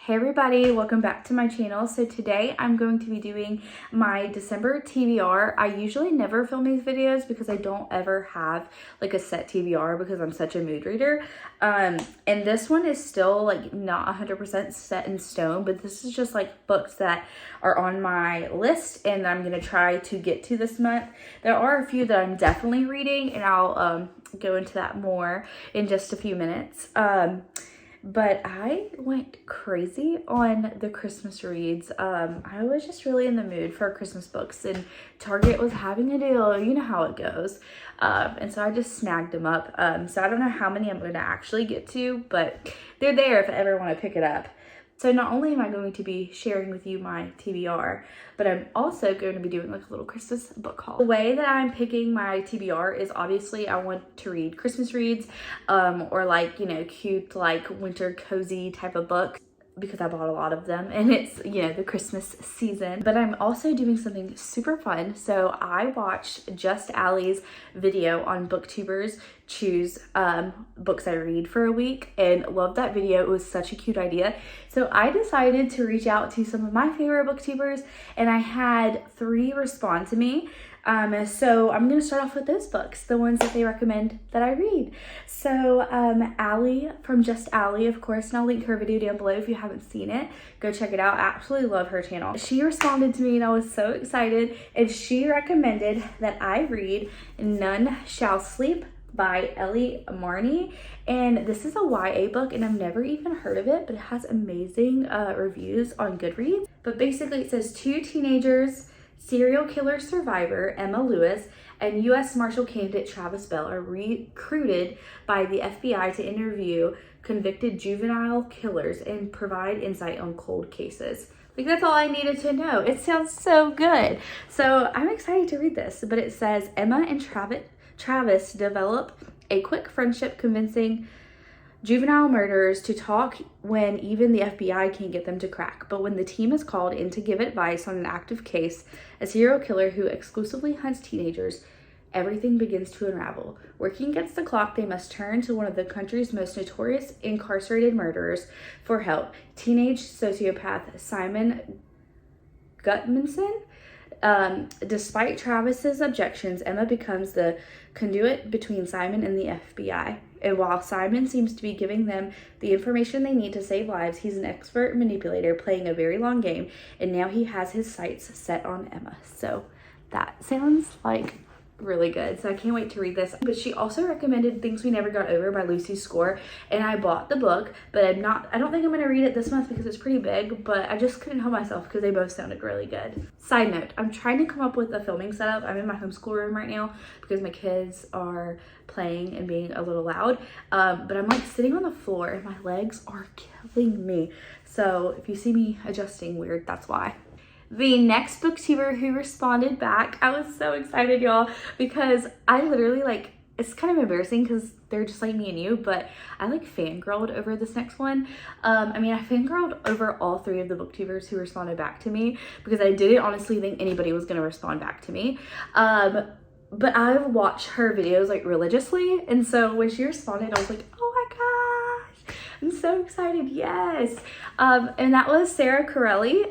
Hey everybody, welcome back to my channel. So today I'm going to be doing my December TBR. I usually never film these videos because I don't ever have like a set TBR because I'm such a mood reader. And this one is still like not 100% set in stone, but this is just like books that are on my list and I'm gonna try to get to this month. There are a few that I'm definitely reading and I'll go into that more in just a few minutes. But I went crazy on the Christmas reads. I was just really in the mood for Christmas books and Target was having a deal. You know how it goes. And so I just snagged them up. So I don't know how many I'm going to actually get to, but they're there if I ever want to pick it up. So not only am I going to be sharing with you my TBR, but I'm also going to be doing like a little Christmas book haul. The way that I'm picking my TBR is obviously I want to read Christmas reads or like, you know, cute like winter cozy type of books because I bought a lot of them and it's, you know, the Christmas season. But I'm also doing something super fun. So I watched Just Allie's video on Booktubers choose books I read for a week and loved that video. It was such a cute idea. So I decided to reach out to some of my favorite Booktubers and I had 3 respond to me. So I'm going to start off with those books, the ones that they recommend that I read. So Allie from Just Allie, of course, and I'll link her video down below if you haven't seen it. Go check it out. I absolutely love her channel. She responded to me and I was so excited, and she recommended that I read None Shall Sleep by Ellie Marney. And this is a YA book and I've never even heard of it, but it has amazing reviews on Goodreads. But basically it says 2 teenagers, serial killer survivor Emma Lewis and U.S. Marshal candidate Travis Bell are recruited by the FBI to interview convicted juvenile killers and provide insight on cold cases. Like, that's all I needed to know. It sounds so good. So I'm excited to read this, but it says Emma and Travis develop a quick friendship, convincing juvenile murderers to talk when even the FBI can't get them to crack. But when the team is called in to give advice on an active case, a serial killer who exclusively hunts teenagers, everything begins to unravel. Working against the clock, they must turn to one of the country's most notorious incarcerated murderers for help. Teenage sociopath Simon Gutmanson. Despite Travis's objections, Emma becomes the conduit between Simon and the FBI. And while Simon seems to be giving them the information they need to save lives, he's an expert manipulator playing a very long game, and now he has his sights set on Emma. So that sounds like really good. So I can't wait to read this. But she also recommended Things We Never Got Over by Lucy Score, and I bought the book, but I don't think I'm going to read it this month because it's pretty big, but I just couldn't help myself because they both sounded really good. Side note, I'm trying to come up with a filming setup. I'm in my homeschool room right now because my kids are playing and being a little loud, but I'm like sitting on the floor and my legs are killing me. So if you see me adjusting weird, that's why. The next booktuber who responded back, I was so excited, y'all, because I literally, like, it's kind of embarrassing because they're just like me and you, but I like fangirled over this next one. I mean, I fangirled over all 3 of the booktubers who responded back to me because I didn't honestly think anybody was going to respond back to me. But I watch her videos like religiously, and so when she responded, I was like, oh my gosh, I'm so excited. Yes. And that was Sarah Corelli.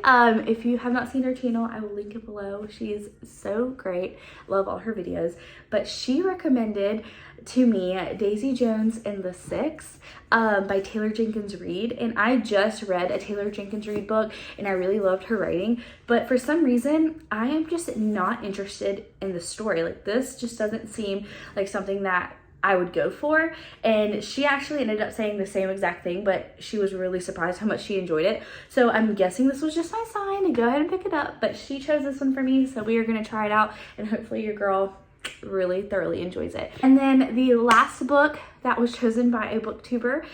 If you have not seen her channel, I will link it below. She's so great. Love all her videos. But she recommended to me Daisy Jones and the Six by Taylor Jenkins Reid. And I just read a Taylor Jenkins Reid book and I really loved her writing. But for some reason, I am just not interested in the story. Like, this just doesn't seem like something that I would go for. And she actually ended up saying the same exact thing, but she was really surprised how much she enjoyed it. So I'm guessing this was just my sign to go ahead and pick it up, but she chose this one for me, so we are going to try it out and hopefully your girl really thoroughly enjoys it. And then the last book that was chosen by a booktuber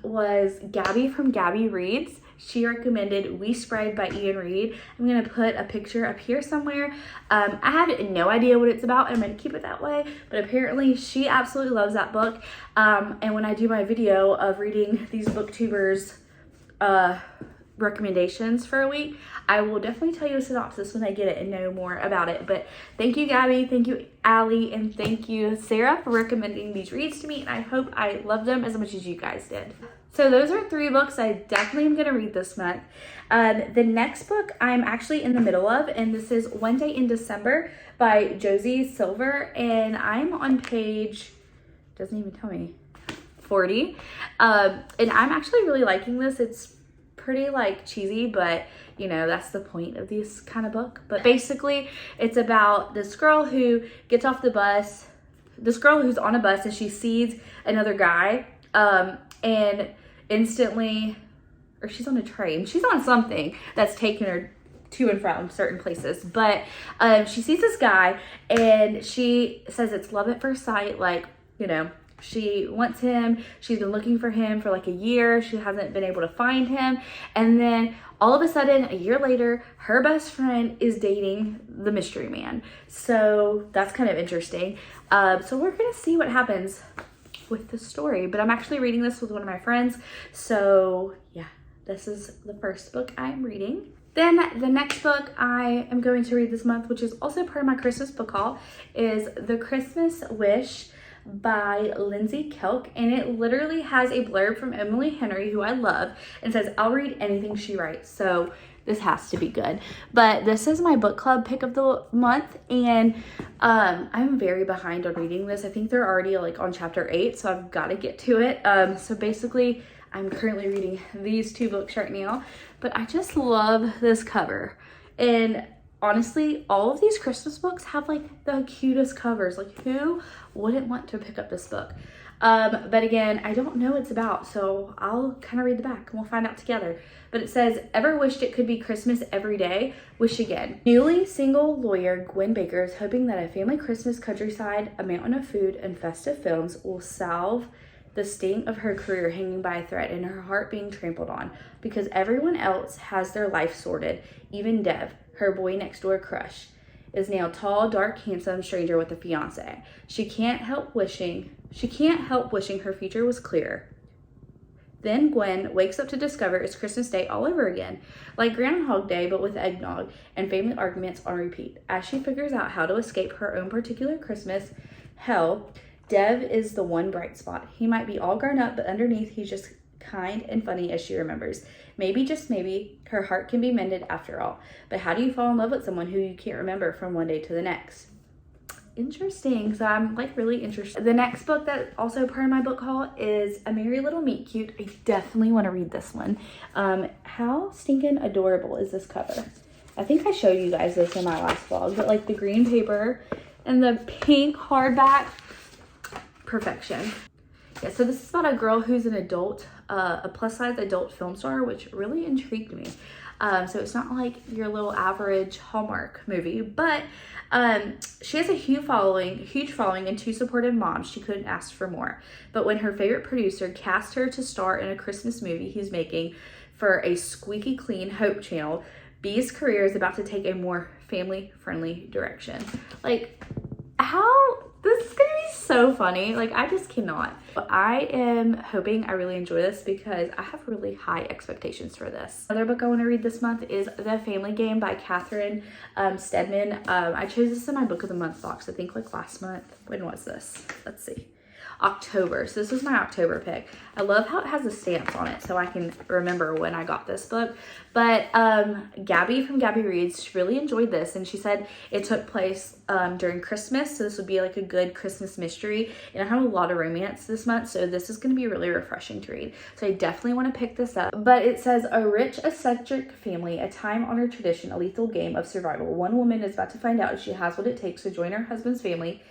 was Gabby from Gabby Reads. She recommended We Spread by Ian Reid. I'm going to put a picture up here somewhere. I have no idea what it's about. I'm going to keep it that way. But apparently she absolutely loves that book. And when I do my video of reading these booktubers recommendations for a week, I will definitely tell you a synopsis when I get it and know more about it. But thank you, Gabby, thank you, Allie, and thank you, Sarah, for recommending these reads to me, and I hope I love them as much as you guys did. So those are 3 books I definitely am going to read this month. The next book I'm actually in the middle of, and this is One Day in December by Josie Silver, and I'm on page, doesn't even tell me, 40. And I'm actually really liking this. It's pretty like cheesy, but you know, that's the point of this kind of book. But basically it's about this girl who gets off the bus, this girl who's on a bus, and she sees another guy, and instantly, or she's on a train, she's on something that's taking her to and from certain places, but she sees this guy and she says it's love at first sight. Like, you know, she wants him, she's been looking for him for like a year, she hasn't been able to find him, and then all of a sudden, a year later, her best friend is dating the mystery man. So that's kind of interesting. So we're gonna see what happens with the story, but I'm actually reading this with one of my friends, so yeah, this is the first book I'm reading. Then the next book I am going to read this month, which is also part of my Christmas book haul, is The Christmas Wish by Lindsay Kelk, and it literally has a blurb from Emily Henry, who I love, and says I'll read anything she writes, so this has to be good. But this is my book club pick of the month, and I'm very behind on reading this. I think they're already like on chapter 8, so I've got to get to it. So basically I'm currently reading these 2 books right now, but I just love this cover. And honestly, all of these Christmas books have like the cutest covers. Like, who wouldn't want to pick up this book? But again, I don't know what it's about, so I'll kind of read the back and we'll find out together. But it says, ever wished it could be Christmas every day? Wish again. Newly single lawyer Gwen Baker is hoping that a family Christmas countryside, a mountain of food, and festive films will salve the sting of her career hanging by a thread and her heart being trampled on, because everyone else has their life sorted. Even Dev, her boy next door crush, is now tall, dark, handsome stranger with a fiance. She can't help wishing her future was clearer. Then Gwen wakes up to discover it's Christmas Day all over again, like Groundhog Day, but with eggnog and family arguments on repeat. As she figures out how to escape her own particular Christmas hell, Dev is the one bright spot. He might be all grown up, but underneath he's just kind and funny, as she remembers. Maybe, just maybe, her heart can be mended after all. But how do you fall in love with someone who you can't remember from one day to the next? Interesting. So I'm like really interested. The next book that also part of my book haul is A Merry Little Meet Cute. I definitely want to read this one. How stinking adorable is this cover? I think I showed you guys this in my last vlog, but like the green paper and the pink hardback, perfection. Yeah, so this is about a girl who's an adult, a plus size adult film star, which really intrigued me. So it's not like your little average Hallmark movie, but she has a huge following and 2 supportive moms. She couldn't ask for more. But when her favorite producer cast her to star in a Christmas movie he's making for a squeaky clean Hope channel, Bee's career is about to take a more family-friendly direction. Like, how... This is gonna be so funny. Like, I just cannot. But I am hoping I really enjoy this because I have really high expectations for this. Another book I want to read this month is The Family Game by Catherine Stedman. I chose this in my book of the month box, I think like last month. When was this? Let's see. October. So this was my October pick. I love how it has the stamps on it so I can remember when I got this book. But Gabby from Gabby Reads, she really enjoyed this, and she said it took place during Christmas, so this would be like a good Christmas mystery. And I have a lot of romance this month, so this is going to be really refreshing to read. So I definitely want to pick this up. But it says, a rich, eccentric family, a time-honored tradition, a lethal game of survival. One woman is about to find out if she has what it takes to join her husband's family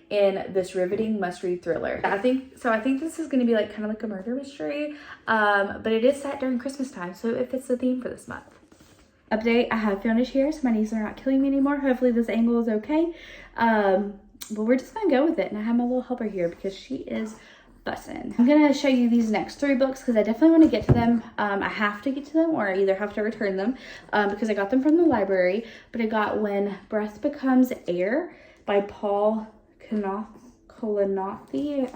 in this riveting must-read thriller. I think this is going to be like kind of like a murder mystery, but it is set during Christmas time, so it fits the theme for this month. Update, I have Fiona's here, so my knees are not killing me anymore. Hopefully this angle is okay, but we're just gonna go with it. And I have my little helper here because she is bussin'. I'm gonna show you these next 3 books because I definitely want to get to them. I have to get to them, or I either have to return them because I got them from the library. But I got When Breath Becomes Air by Paul Kalanathi.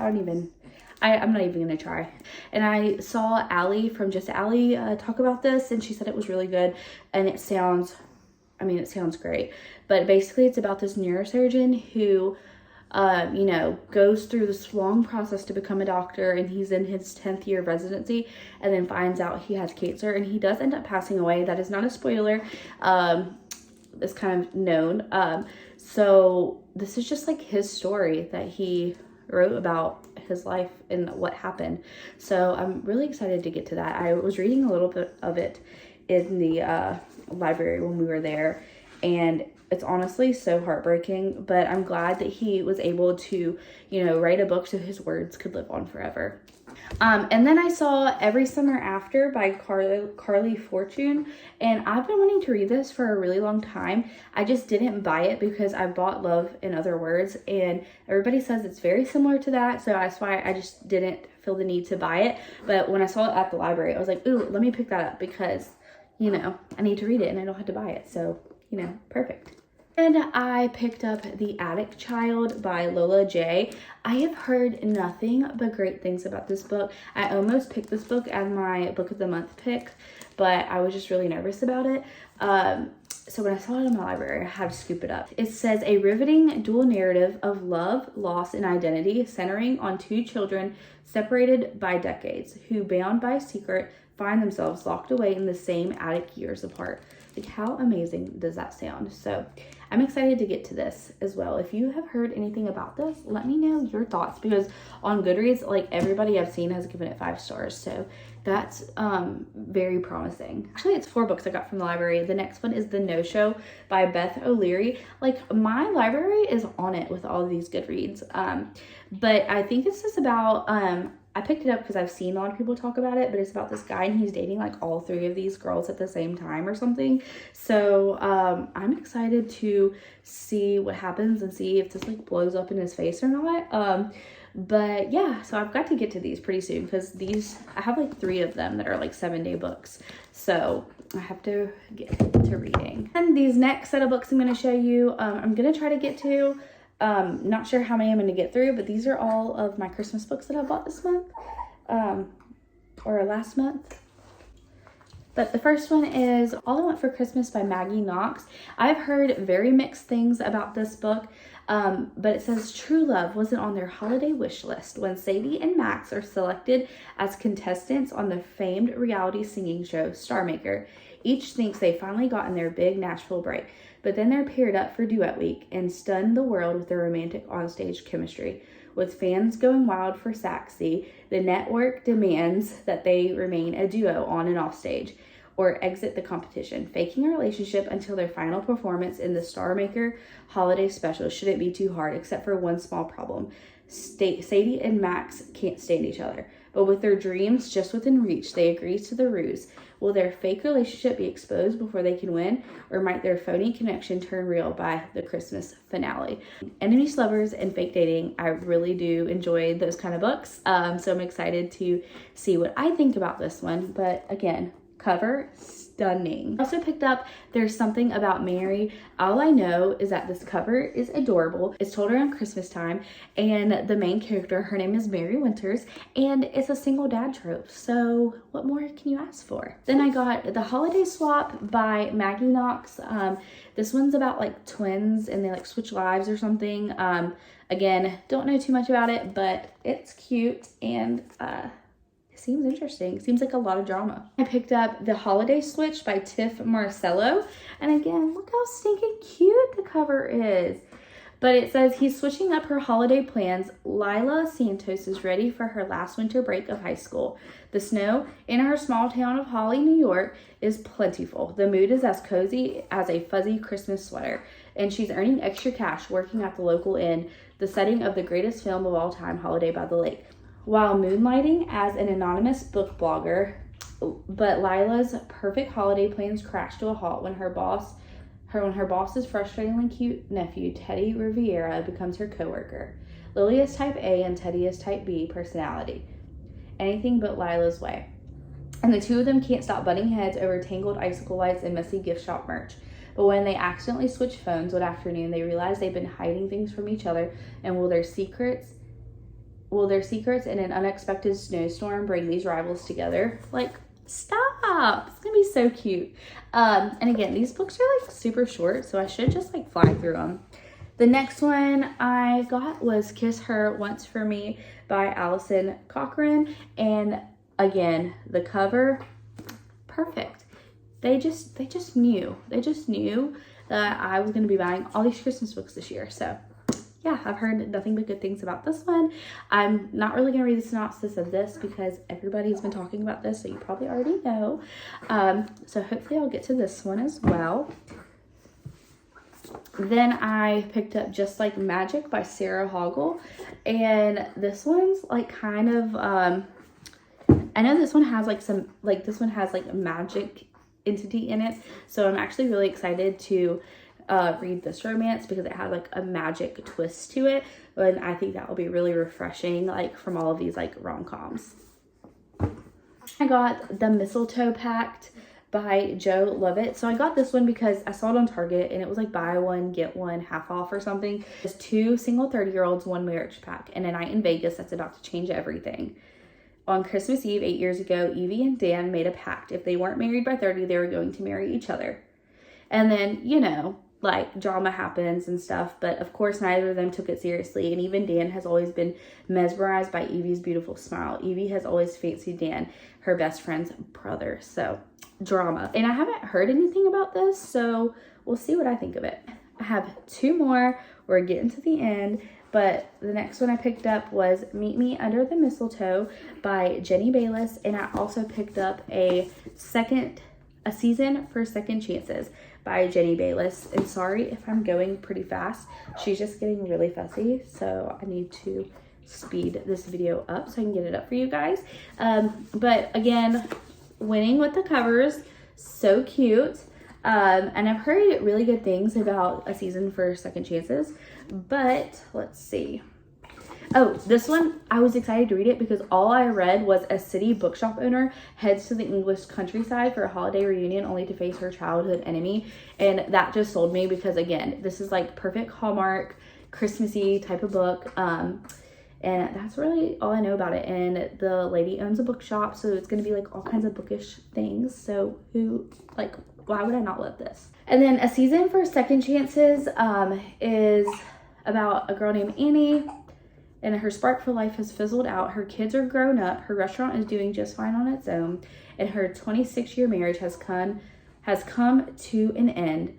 I'm not even gonna try. And I saw Allie from Just Allie talk about this, and she said it was really good, and it sounds great. But basically it's about this neurosurgeon who you know, goes through this long process to become a doctor, and he's in his 10th year of residency, and then finds out he has cancer, and he does end up passing away. That is not a spoiler. It's kind of known. So this is just like his story that he wrote about his life and what happened. So I'm really excited to get to that. I was reading a little bit of it in the library when we were there, and it's honestly so heartbreaking, but I'm glad that he was able to, you know, write a book so his words could live on forever. And then I saw Every Summer After by Carly Fortune, and I've been wanting to read this for a really long time. I just didn't buy it because I bought Love in Other Words, and everybody says it's very similar to that, so that's why I just didn't feel the need to buy it. But when I saw it at the library, I was like, ooh, let me pick that up because, you know, I need to read it and I don't have to buy it, so, you know, perfect. And I picked up The Attic Child by Lola J. I have heard nothing but great things about this book. I almost picked this book as my book of the month pick, but I was just really nervous about it. So when I saw it in my library, I had to scoop it up. It says, a riveting dual narrative of love, loss, and identity centering on two children separated by decades who, bound by a secret, find themselves locked away in the same attic years apart. Like, how amazing does that sound? So I'm excited to get to this as well. If you have heard anything about this, let me know your thoughts, because on Goodreads, like, everybody I've seen has given it 5 stars. So that's very promising. Actually, it's 4 books I got from the library. The next one is The No-Show by Beth O'Leary. Like, my library is on it with all of these Goodreads. But I think it's just about, I picked it up because I've seen a lot of people talk about it, but it's about this guy and he's dating like all 3 of these girls at the same time or something. So I'm excited to see what happens and see if this like blows up in his face or not. But yeah, so I've got to get to these pretty soon because these, I have like 3 of them that are like 7-day books. So I have to get to reading. And these next set of books I'm going to show you, I'm going to try to get to. Not sure how many I'm going to get through, but these are all of my Christmas books that I bought this month, or last month. But the first one is All I Want for Christmas by Maggie Knox. I've heard very mixed things about this book, but it says true love wasn't on their holiday wish list when Sadie and Max are selected as contestants on the famed reality singing show Star Maker. Each thinks they finally gotten their big Nashville break, but then they're paired up for duet week and stun the world with their romantic onstage chemistry. With fans going wild for Saxy, the network demands that they remain a duo on and off stage or exit the competition, faking a relationship until their final performance in the Star Maker holiday special shouldn't be too hard, except for one small problem. Sadie and Max can't stand each other, but with their dreams just within reach, they agree to the ruse. Will their fake relationship be exposed before they can win, or might their phony connection turn real by the Christmas finale? Enemies, lovers, and fake dating. I really do enjoy those kind of books, so I'm excited to see what I think about this one. But again, cover stunning. I also picked up There's Something About Mary. All I know is that this cover is adorable. It's told around Christmas time, and the main character, her name is Mary Winters, and it's a single dad trope. So what more can you ask for? Then I got The Holiday Swap by Maggie Knox. This one's about like twins and they like switch lives or something. Again, don't know too much about it, but it's cute and seems interesting. Seems like a lot of drama. I picked up The Holiday Switch by Tiff Marcello. And again, look how stinking cute the cover is. But it says, he's switching up her holiday plans. Lila Santos is ready for her last winter break of high school. The snow in her small town of Holly, New York is plentiful. The mood is as cozy as a fuzzy Christmas sweater. And she's earning extra cash working at the local inn, the setting of the greatest film of all time, Holiday by the Lake, while moonlighting as an anonymous book blogger. But Lila's perfect holiday plans crash to a halt when her boss's frustratingly cute nephew, Teddy Riviera, becomes her coworker. Lily is type A and Teddy is type B personality. Anything but Lila's way. And the two of them can't stop butting heads over tangled icicle lights and messy gift shop merch. But when they accidentally switch phones one afternoon, they realize they've been hiding things from each other, and will their secrets will their secrets in an unexpected snowstorm bring these rivals together? Like, stop. It's gonna be so cute. And again, these books are like super short, so I should just like fly through them. The next one I got was Kiss Her Once for Me by Allison Cochran. And again, the cover, perfect. They just knew that I was going to be buying all these Christmas books this year. So yeah, I've heard nothing but good things about this one. I'm not really going to read the synopsis of this because everybody's been talking about this, so you probably already know. So hopefully I'll get to this one as well. Then I picked up Just Like Magic by Sarah Hoggle, and this one's like kind of I know this one has like some, like this one has like a magic entity in it, so I'm actually really excited to read this romance because it had like a magic twist to it, and I think that will be really refreshing, like from all of these like rom-coms. I got The Mistletoe Pact by Joe Lovett. So I got this one because I saw it on Target and it was like buy one, get one half off or something. It's 2 single 30-year-olds, 1 marriage pack, and a night in Vegas that's about to change everything. On Christmas Eve 8 years ago, Evie and Dan made a pact. If they weren't married by 30, they were going to marry each other. And then, you know, like drama happens and stuff, but of course neither of them took it seriously, and even Dan has always been mesmerized by Evie's beautiful smile. Evie has always fancied Dan, her best friend's brother. So drama. And I haven't heard anything about this, so we'll see what I think of it. I have 2 more. We're getting to the end, but the next one I picked up was Meet Me Under the Mistletoe by Jenny Bayless, and I also picked up a Season for Second Chances by Jenny Bayless. And sorry if I'm going pretty fast, she's just getting really fussy, so I need to speed this video up so I can get it up for you guys. But again, winning with the covers, so cute. And I've heard really good things about A Season for Second Chances, but let's see. Oh, this one, I was excited to read it because all I read was a city bookshop owner heads to the English countryside for a holiday reunion only to face her childhood enemy. And that just sold me because, again, this is like perfect Hallmark, Christmassy type of book. And that's really all I know about it. And the lady owns a bookshop, so it's going to be like all kinds of bookish things. So why would I not love this? And then A Season for Second Chances is about a girl named Annie, and her spark for life has fizzled out. Her kids are grown up. Her restaurant is doing just fine on its own, and her 26-year marriage has come to an end.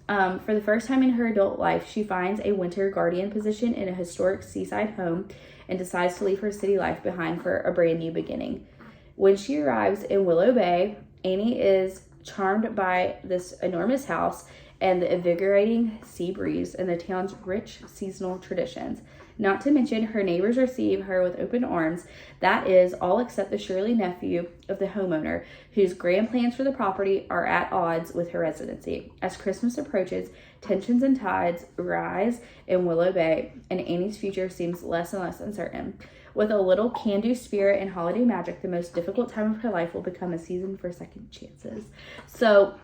For the first time in her adult life, she finds a winter guardian position in a historic seaside home and decides to leave her city life behind for a brand new beginning. When she arrives in Willow Bay, Annie is charmed by this enormous house and the invigorating sea breeze and the town's rich seasonal traditions. Not to mention, her neighbors receive her with open arms. That is, all except the surly nephew of the homeowner, whose grand plans for the property are at odds with her residency. As Christmas approaches, tensions and tides rise in Willow Bay, and Annie's future seems less and less uncertain. With a little can-do spirit and holiday magic, the most difficult time of her life will become a season for second chances. So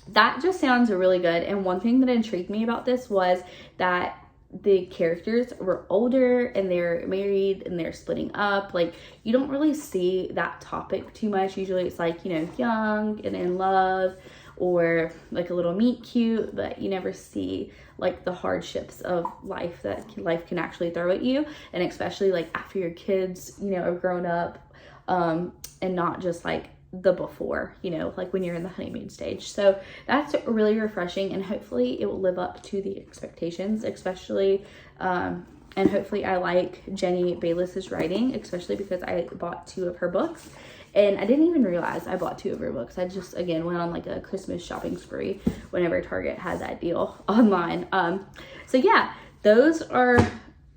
that just sounds really good. And one thing that intrigued me about this was that the characters were older and they're married and they're splitting up. Like, you don't really see that topic too much. Usually it's like, you know, young and in love, or like a little meet cute, but you never see like the hardships of life that life can actually throw at you. And especially like after your kids, you know, are grown up, and not just like the before, you know, like when you're in the honeymoon stage. So that's really refreshing, and hopefully it will live up to the expectations, especially and hopefully I like Jenny Bayless's writing, especially because I bought 2 of her books, and I didn't even realize I bought 2 of her books. I just, again, went on like a Christmas shopping spree whenever Target had that deal online. So yeah, those are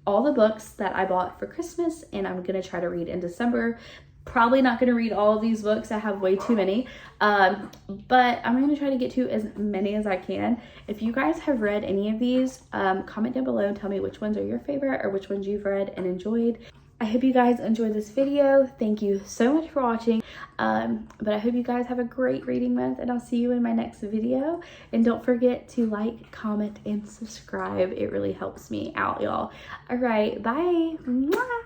all the books that I bought for Christmas, and I'm gonna try to read in December. Probably not going to read all of these books. I have way too many. But I'm going to try to get to as many as I can. If you guys have read any of these, comment down below and tell me which ones are your favorite or which ones you've read and enjoyed. I hope you guys enjoyed this video. Thank you so much for watching. But I hope you guys have a great reading month, and I'll see you in my next video. And don't forget to like, comment, and subscribe. It really helps me out, y'all. All right, bye. Mwah.